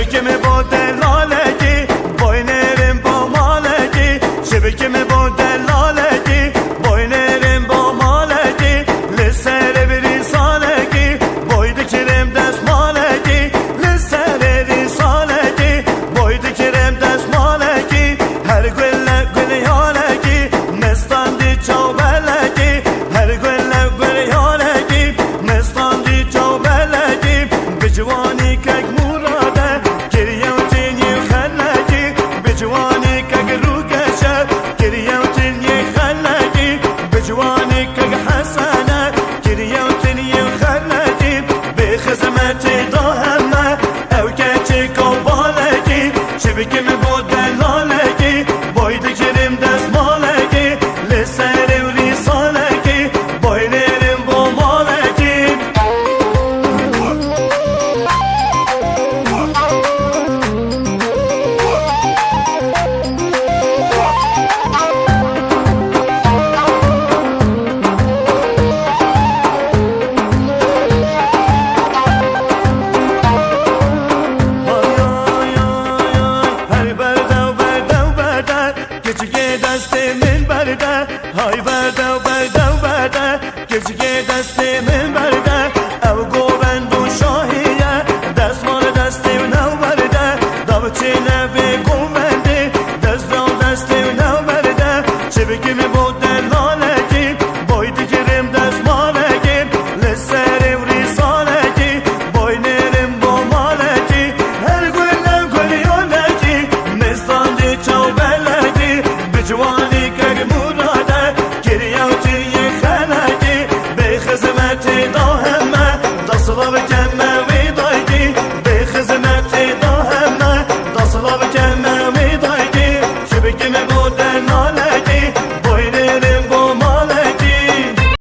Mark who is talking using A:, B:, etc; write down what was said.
A: Şebekemi bu delaleki, boynerim bu maleki. Şebekemi bu delaleki, boynerim bu maleki. Lissere bir risaleki, boydu kirem desmaleki. Lissere risaleki, boydu kirem desmaleki. Her gülle gülle yaleki, mestandi çavbeleki. Her gülle gülle yaleki, mestandi çavbeleki. Bicvani kek murade, geriye utinye khalleki. Bicvani kek rukeşe, geriye utinye khalleki. Bicvani kek hasane, geriye utinye khalleki. Bi khizmeti dahemme, ev keçi kovbaleki. Şebekemi bu delaleki, boydu kirim desmaleki. Lisere risaleki, boynerim bu maleki. Destimin berde, hay berde, berde, berde, gecike destimin